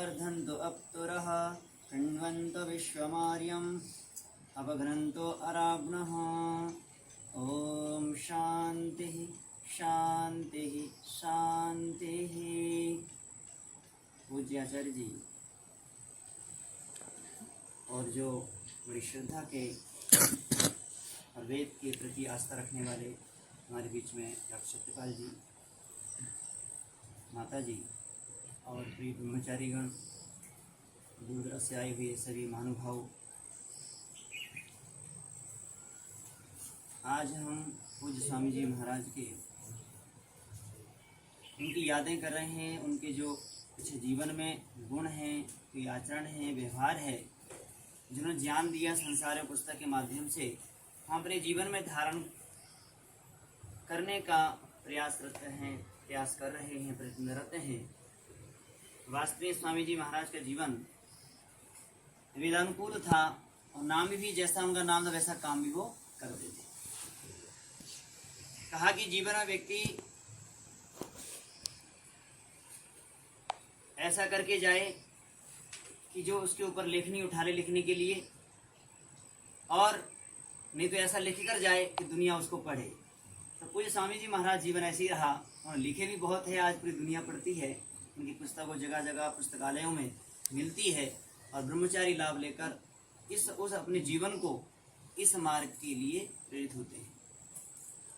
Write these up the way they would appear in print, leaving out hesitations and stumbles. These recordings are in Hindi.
वर्धन्तो अप्तुरः कृण्वन्तो विश्वमार्यम् अपघ्नन्तो अराब्नः। ओम शांति शांति शांति। पूज्य आचार्य जी और जो बड़ी श्रद्धा के और वेद के प्रति आस्था रखने वाले हमारे बीच में डॉक्टर सत्यपाल जी, माता जी और प्रिय ब्रह्मचारीगण, दूर दराज से आए हुए सभी महानुभाव, आज हम पूज्य स्वामी जी महाराज के उनकी यादें कर रहे हैं। उनके जो कुछ जीवन में गुण हैं, कोई आचरण है, व्यवहार है, जिन्होंने ज्ञान दिया संसार और पुस्तक के माध्यम से, हम अपने जीवन में धारण करने का प्रयास कर रहे हैं, प्रयत्नरत हैं। वास्तविक स्वामी जी महाराज का जीवन वेदानुकूल था और नाम भी जैसा उनका नाम था वैसा काम भी वो करते थे। कहा कि जीवन में व्यक्ति ऐसा करके जाए कि जो उसके ऊपर लेखनी उठा ले लिखने के लिए, और नहीं तो ऐसा लिख कर जाए कि दुनिया उसको पढ़े। तो पूज्य स्वामी जी महाराज जीवन ऐसे ही रहा। और लिखे भी बहुत है, आज पूरी दुनिया पढ़ती है, उनकी पुस्तकों जगह जगह पुस्तकालयों में मिलती है, और ब्रह्मचारी लाभ लेकर उस अपने जीवन को इस मार्ग के लिए प्रेरित होते हैं।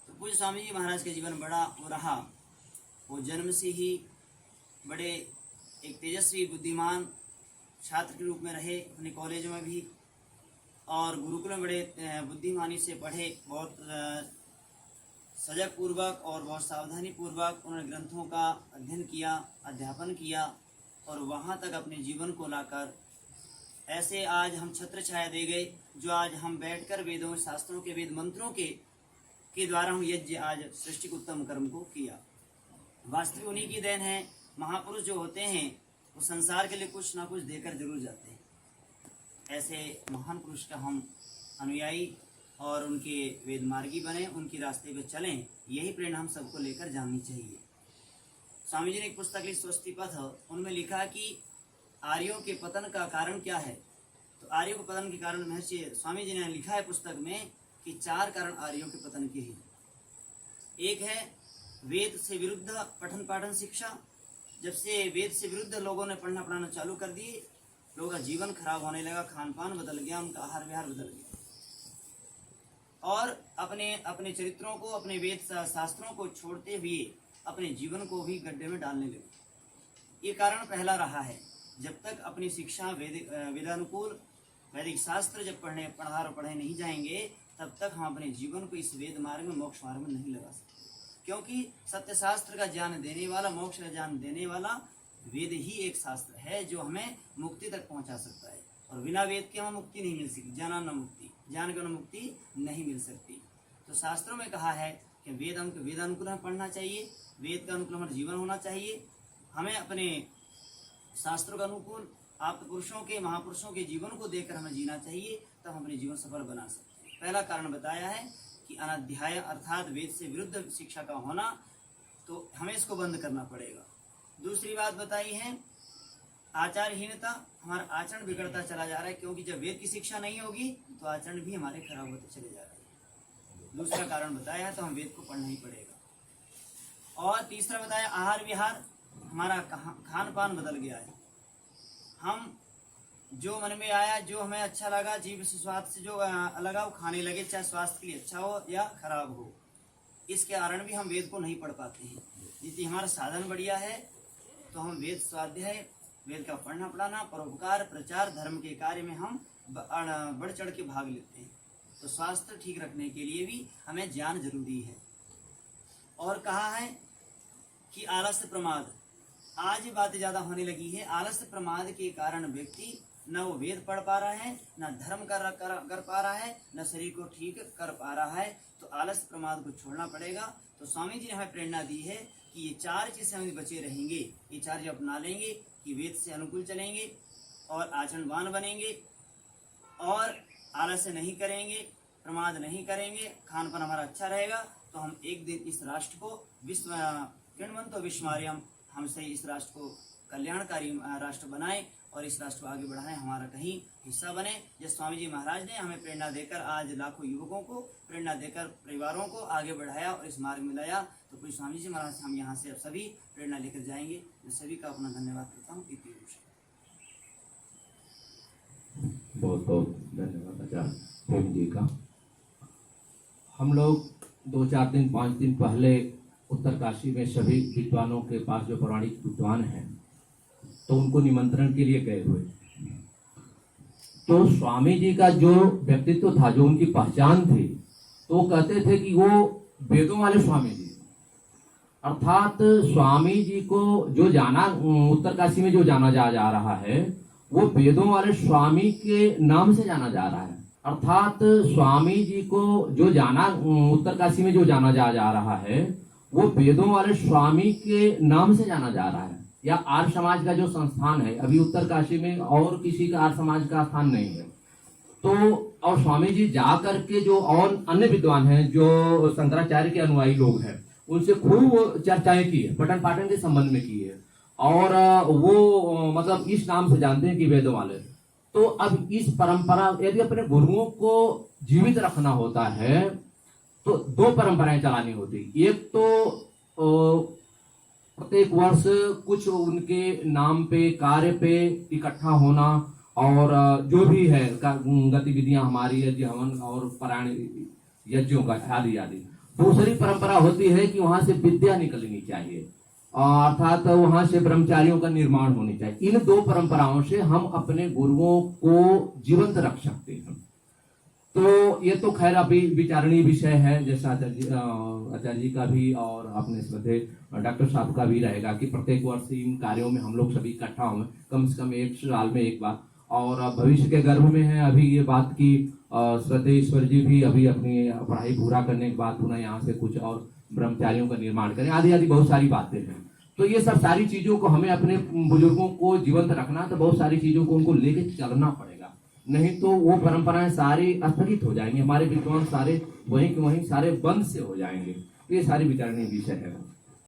तो पूज्य स्वामी जी महाराज का जीवन बड़ा वो रहा। वो जन्म से ही बड़े एक तेजस्वी बुद्धिमान छात्र के रूप में रहे, अपने कॉलेज में भी, और गुरुकुल में बड़े बुद्धिमानी से पढ़े। बहुत सजग पूर्वक और बहुत सावधानी पूर्वक उन्होंने ग्रंथों का अध्ययन किया, अध्यापन किया, और वहाँ तक अपने जीवन को लाकर ऐसे आज हम छत्र छाया दे गए, जो आज हम बैठकर वेदों शास्त्रों के वेद मंत्रों के द्वारा हम यज्ञ आज सृष्टि उत्तम कर्म को किया। वास्तविक उन्हीं की देन है। महापुरुष जो होते हैं वो संसार के लिए कुछ ना कुछ देकर जरूर जाते हैं। ऐसे महान पुरुष का हम अनुयायी और उनके वेद मार्गी बने, उनके रास्ते पे चलें, यही प्रेरणा हम सबको लेकर जाननी चाहिए। स्वामी जी ने एक पुस्तक ली स्वस्ति पथ, उनमें लिखा कि आर्यों के पतन का कारण क्या है। तो आर्यों के पतन के कारण महर्षि स्वामी जी ने लिखा है पुस्तक में कि 4 कारण आर्यों के पतन के हैं। एक है वेद से विरुद्ध पठन पाठन शिक्षा। जब से वेद से विरुद्ध लोगों ने पढ़ना पढ़ाना चालू कर दिए, लोगों का जीवन खराब होने लगा, खान पान बदल गया, उनका आहार विहार बदल गया, और अपने अपने चरित्रों को, अपने वेद शास्त्रों को छोड़ते हुए अपने जीवन को भी गड्ढे में डालने लगे। ये कारण पहला रहा है। जब तक अपनी शिक्षा वेदानुकूल वैदिक शास्त्र जब पढ़े नहीं जाएंगे, तब तक हम अपने जीवन को इस वेद मार्ग में, मोक्ष मार्ग में नहीं लगा सकते। क्योंकि सत्य शास्त्र का ज्ञान देने वाला, मोक्ष का ज्ञान देने वाला वेद ही एक शास्त्र है जो हमें मुक्ति तक पहुंचा सकता है। और बिना वेद के हमें मुक्ति नहीं मिल सकती, ज्ञान न मुक्ति, ज्ञान का मुक्ति नहीं मिल सकती। तो शास्त्रों में कहा है कि वेदानुकूल हमें पढ़ना चाहिए, वेद का अनुकूल हमारा जीवन होना चाहिए। हमें अपने शास्त्रों का अनुकूल आप पुरुषों के, महापुरुषों के जीवन को देखकर हमें जीना चाहिए, तब हम अपने जीवन सफल बना सकते हैं। पहला कारण बताया है कि अनाध्याय अर्थात वेद से विरुद्ध शिक्षा का होना, तो हमें इसको बंद करना पड़ेगा। दूसरी बात बताई है आचारहीनता, हमारा आचरण बिगड़ता चला जा रहा है, क्योंकि जब वेद की शिक्षा नहीं होगी तो आचरण भी हमारे खराब होते चले जा रहे हैं। दूसरा कारण बताया है, तो हम वेद को पढ़ना ही पड़ेगा। और तीसरा बताया आहार विहार, हमारा खान पान बदल गया है। हम जो मन में आया, जो हमें अच्छा लगा, जीभ से स्वाद से जो लगा वो खाने लगे, चाहे स्वास्थ्य के लिए अच्छा हो या खराब हो। इसके कारण भी हम वेद को नहीं पढ़ पाते हैं। यदि हमारा साधन बढ़िया है तो हम वेद स्वाध्याय, वेद का पढ़ना पढ़ाना, परोपकार, प्रचार, धर्म के कार्य में हम बढ़ चढ़ के भाग लेते हैं। तो स्वास्थ्य ठीक रखने के लिए भी हमें ज्ञान जरूरी है। और कहा है कि आलस्य प्रमाद, आज ये बातें ज्यादा होने लगी है। आलस्य प्रमाद के कारण व्यक्ति न वो वेद पढ़ पा रहा है, न धर्म कर पा रहा है, न शरीर को ठीक कर पा रहा है। तो आलस्य प्रमाद को छोड़ना पड़ेगा। तो स्वामी जी ने हमें प्रेरणा दी है कि ये 4 चीजें हम बचे रहेंगे, ये 4 चीजें अपना लेंगे कि वेद से अनुकूल चलेंगे और आचरणवान बनेंगे और आलस्य नहीं करेंगे, प्रमाद नहीं करेंगे, खान पान हमारा अच्छा रहेगा, तो हम एक दिन इस राष्ट्र को कृण्वन्तो विश्वमार्यम्, हमसे इस राष्ट्र को कल्याणकारी राष्ट्र बनाए और इस राष्ट्र को आगे बढ़ाएं, हमारा कहीं हिस्सा बने। जिस स्वामी जी महाराज ने हमें प्रेरणा देकर आज लाखों युवकों को प्रेरणा देकर परिवारों को आगे बढ़ाया और इस मार्ग में लाया, तो पूज्य स्वामी जी महाराज हम यहाँ से अब सभी प्रेरणा लेकर जाएंगे। मैं सभी का अपना धन्यवाद करता हूँ। बहुत बहुत धन्यवाद आचार्य प्रेम जी का। हम लोग 2-4 दिन 5 दिन पहले उत्तरकाशी में सभी विद्वानों के पास, जो पौराणिक विद्वान हैं, तो उनको निमंत्रण के लिए गए हुए। तो स्वामी जी का जो व्यक्तित्व था, जो उनकी पहचान थी, तो कहते थे कि वो वेदों वाले स्वामी जी, अर्थात स्वामी जी को जो जाना उत्तरकाशी में जो जाना जा रहा है वो वेदों वाले स्वामी के नाम से जाना जा रहा है। अर्थात स्वामी जी को जो जाना उत्तरकाशी में जो जाना जा रहा है वो वेदों वाले स्वामी के नाम से जाना जा रहा है। या आर्य समाज का जो संस्थान है, अभी उत्तरकाशी में और किसी का आर्य समाज का स्थान नहीं है। तो और स्वामी जी जा करके जो और अन्य विद्वान हैं, जो शंकराचार्य के अनुयायी लोग हैं, उनसे खूब चर्चाएं की है, पठन पाठन के संबंध में की है, और वो मतलब इस नाम से जानते हैं कि वेदों वाले। तो अब इस परंपरा, यदि अपने गुरुओं को जीवित रखना होता है तो 2 परंपराएं चलानी होती। एक तो प्रत्येक वर्ष कुछ उनके नाम पे, कार्य पे इकट्ठा होना, और जो भी है गतिविधियां हमारी, यज्ञ हवन और पारायण यज्ञों का आदि आदि। दूसरी परंपरा होती है कि वहां से विद्या निकलनी चाहिए, अर्थात वहां से ब्रह्मचारियों का निर्माण होनी चाहिए। इन 2 परंपराओं से हम अपने गुरुओं को जीवंत रख सकते हैं। तो ये तो खैर अभी विचारणीय विषय है, जैसा आचार्य जी का भी और अपने श्रद्धे डॉक्टर साहब का भी रहेगा कि प्रत्येक वर्ष इन कार्यों में हम लोग सभी इकट्ठा हों, कम से कम 1 साल में एक बार। और भविष्य के गर्भ में है अभी ये बात की श्रद्धेय ईश्वर जी भी अभी अपनी पढ़ाई पूरा करने के बाद पुनः यहाँ से कुछ और ब्रह्मचारियों का निर्माण करें, आदि आदि बहुत सारी बातें हैं। तो ये सब सारी चीजों को हमें अपने बुजुर्गों को जीवंत रखना, तो बहुत सारी चीजों को उनको लेके चलना पड़ेगा, नहीं तो वो परंपराएं सारी स्थगित हो जाएंगी, हमारे विद्वान सारे वहीं के वहीं सारे बंद से हो जाएंगे। ये सारी विचारणीय विषय है।